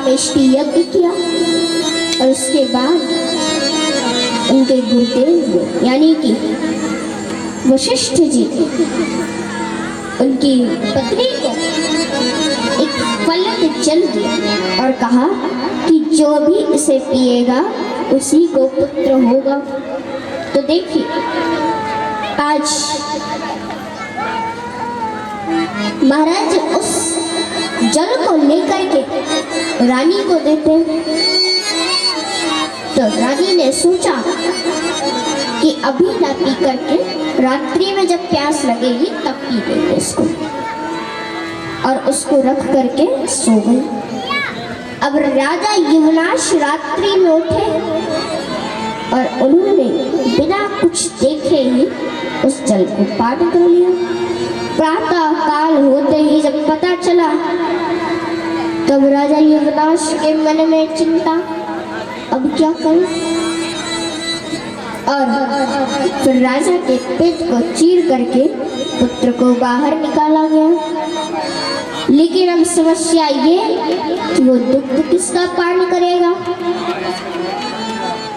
कामेष्टि यज्ञ किया और उसके बाद उनके गुरुदेव यानी कि वशिष्ठ जी उनकी पत्नी को एक फलद जल दिया और कहा कि जो भी इसे पिएगा उसी को पुत्र होगा। तो देखिए आज महाराज उस जल को लेकर के रानी को देते हैं। तो रानी ने सोचा कि अभी ना पी करके रात्रि में जब प्यास लगेगी तब पी लेंगे इसको, और उसको रख करके सो गई। अब राजा युवनाश रात्रि में उठे और उन्होंने बिना कुछ देखे ही उस जल को पान कर लिया। प्रातः काल होते ही जब पता चला तब राजा युवनाश के मन में चिंता, अब क्या करें। और फिर राजा के पेट को चीर करके पुत्र को बाहर निकाला गया। लेकिन अब समस्या ये कि वो दुग्ध किसका पान करेगा।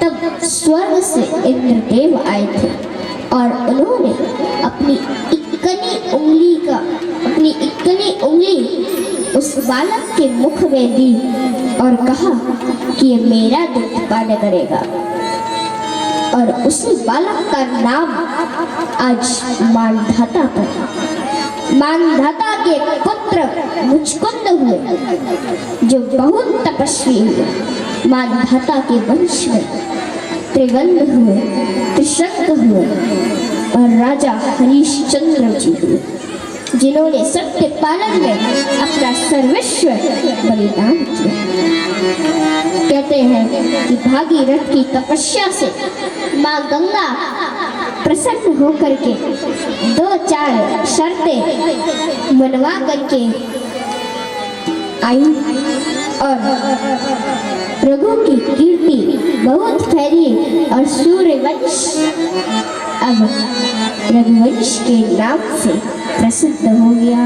तब स्वर्ग से इंद्रदेव आए थे और उन्होंने अपनी इक्कनी उंगली उस बालक के मुख में दी और कहा कि ये मेरा दुग्ध पान करेगा। और उसी बालक का नाम आज मानधाता पर, मानधाता के पुत्र मुचकुंद हुए जो बहुत तपस्वी हुए। मानधाता के वंश में त्रिगंध हुए, त्रिशंक हुए और राजा हरिश्चंद्र जी हुए जिन्होंने सत्य पालन में अपना सर्वस्व बलिदान किया। कहते हैं कि भागीरथ की तपस्या से माँ गंगा प्रसन्न होकर के 2-4 शर्तें मनवा करके आई और प्रभु की कीर्ति बहुत फैली और सूर्यवंश अब रघुवंश के नाम से प्रसिद्ध हो गया।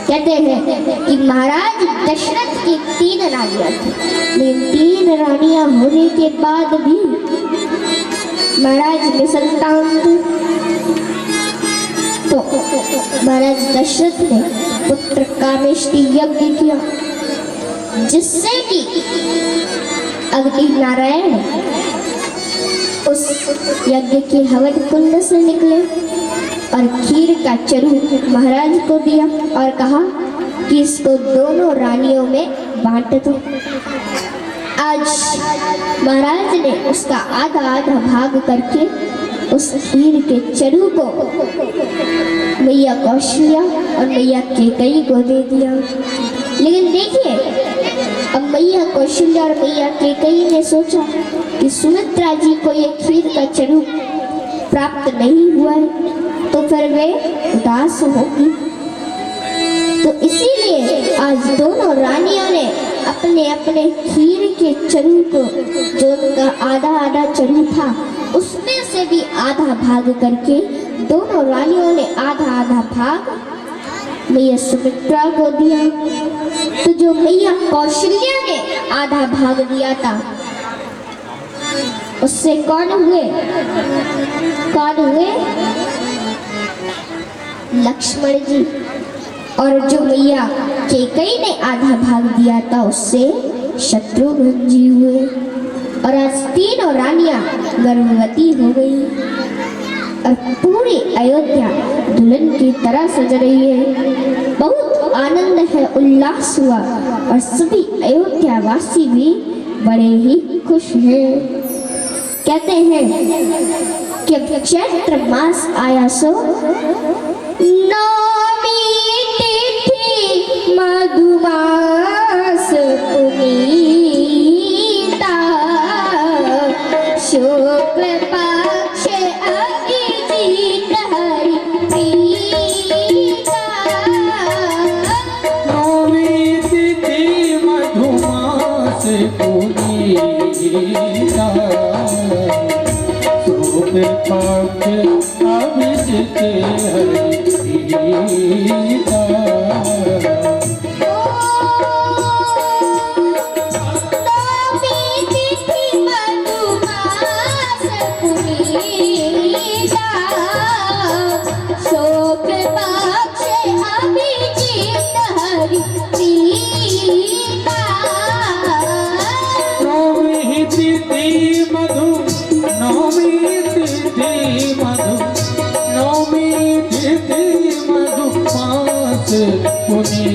कहते हैं कि महाराज दशरथ की 3 रानियां थी, लेकिन 3 रानियां होने के बाद भी महाराज निसंतान थे। तो महाराज दशरथ ने पुत्र कामेष्टि यज्ञ किया जिससे कि अग्नि नारायण उस यज्ञ के हवन कुंड से निकले और खीर का चरू महाराज को दिया और कहा कि इसको दोनों रानियों में बांट दो। आज महाराज ने उसका आधा भाग करके उस खीर के चरू को मैया कौशल्या और मैया केकई को दे दिया। लेकिन देखिए अब मैया कौशल्या और मैया केकई ने सोचा कि सुमित्रा जी को ये खीर का चरू प्राप्त नहीं हुआ है तो फिर वे उदास होगी। तो इसीलिए आज दोनों रानियों ने अपने अपने खीर के चरू को, जो उनका आधा चरू था, उसमें से भी आधा भाग करके दोनों रानियों ने आधा भाग मैया सुमित्रा को दिया। तो जो मैया कौशल्या ने आधा भाग दिया था उससे कौन हुए? लक्ष्मण जी। और जो मैया केकई ने आधा भाग दिया था उससे शत्रुघ्न जी हुए। और आज 3 रानियां गर्भवती हो गई और पूरी अयोध्या दुल्हन की तरह सज रही है। बहुत आनंद है, उल्लास हुआ और सभी अयोध्या वासी भी बड़े ही खुश हैं। कहते हैं कि अब चैत्र मास आया सो नौमी तिथि मधुमास पुनीता शुक्ल पक्ष अभिजीत हरि प्रीता। नौमी तिथि मधुमास पुनीता शुक्ल पक्ष अभिजीत हरि प्रीता।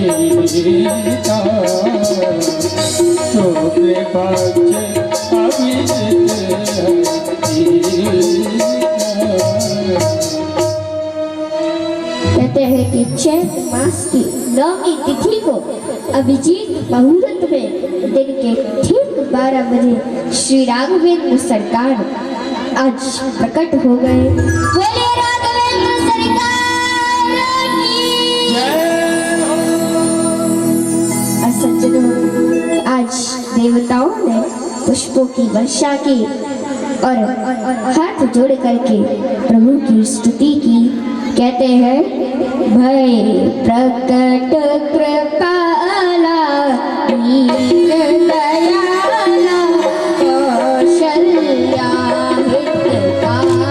सीता शुक्ल पक्ष अभिजित कहते हैं कि चैत मास की 9वीं तिथि को अभिजीत मुहूर्त में दिन के ठीक 12 बजे श्री राघवेंद्र सरकार आज प्रकट हो गए। बोले राघवेंद्र सरकार की और सज्जनों, आज देवताओं ने पुष्पों की वर्षा की और हाथ जोड़ करके प्रभु की स्तुति की। कहते हैं भय प्रकट कृपाला दीन दयाला कौशल्या हितकारी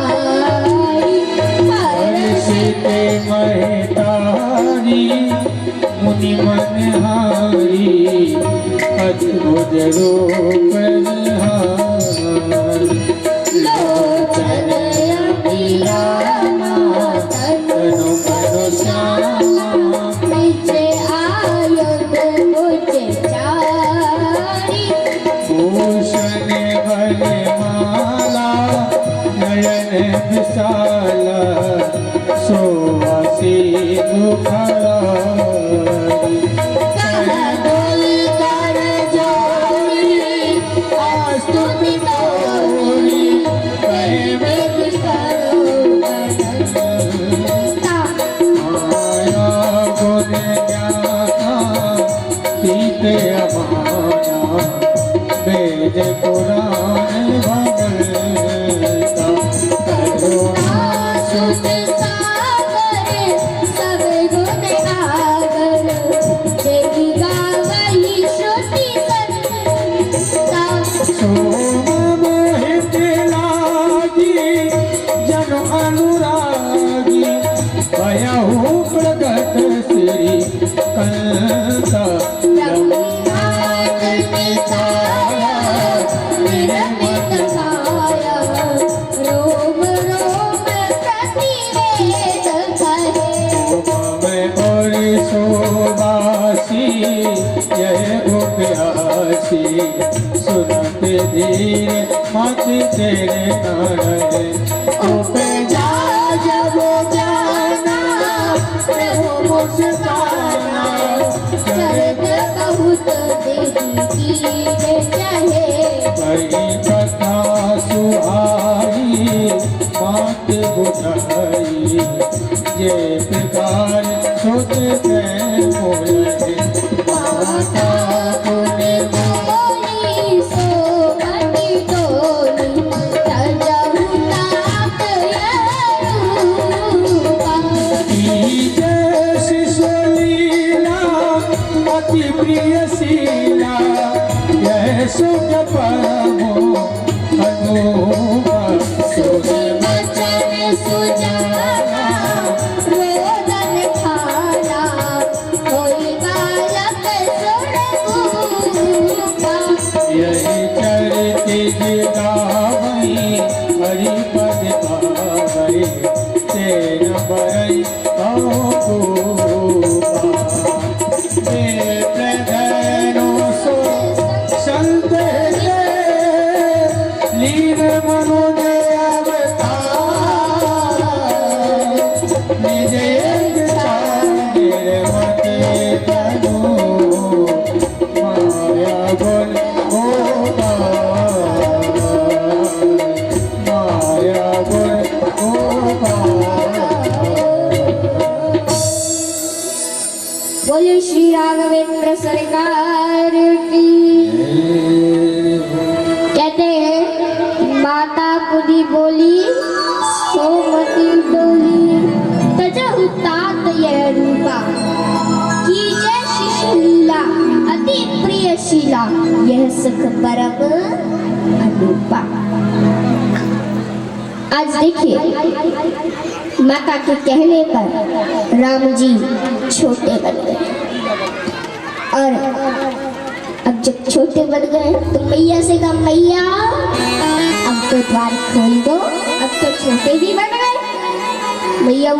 हर्षित महतारी मुनि मनहारी अद्भुत रूप निहारी लोचन अभिरामा तनु मनो श्यामा नीचे आयुध मुझे चारी भूषण वनमाला नयन विशाला सुवासी मुखरारी कह बोल कर जोड़ी स्तुति तोरी प्रेम करो बनता माया गुण ज्ञाना पीत अमाना वेद पुराण भगवता करुणा सुत सागर सब गुण आगर देवी गावही श्रुति संता सोम हित लागी जन अनुरागी भयहु प्रगट श्री कंसा ब्रह्मांड में छाया निरमित काया रोम रोम प्रतिवेद कहे मैं और सोबासी यह उपयासी सुनत धीर मत तेरे नारे उपजा जब जाना प्रभु मुस्काना शरद बहुत देवी की जय चाहे कई कथा सुहाई बात बुझाई जे प्रकार सोच मोलते माता पुण्य बोली सो मति टोली तजहु तात रूपा शिशुलीला अति प्रिय शीला यह सुख परमो अनुपम सुख वचन सुजाना रोदन खाना कोई बालक सुर भूपा यही चरित गावई हरि पद पावई तेन बरई प्रधनो सो संत लीन मनोज अवतार निज यज्ञ निर्मते तनु माया गुण माया गुण बोले श्री राघवेंद्र सरकार की। कहते हैं माता पुनी बोली सोमती डोली तजहु तात यह रूपा कीजे शिशु लीला अति प्रिय शीला यह सुख परम अनुपा। आज देखिए माता के कहने पर राम जी छोटे बन गए और अब जब छोटे बन गए तो मैया से कहा मैया अब तो द्वार खोल दो, अब तो छोटे भी बन गए। मैया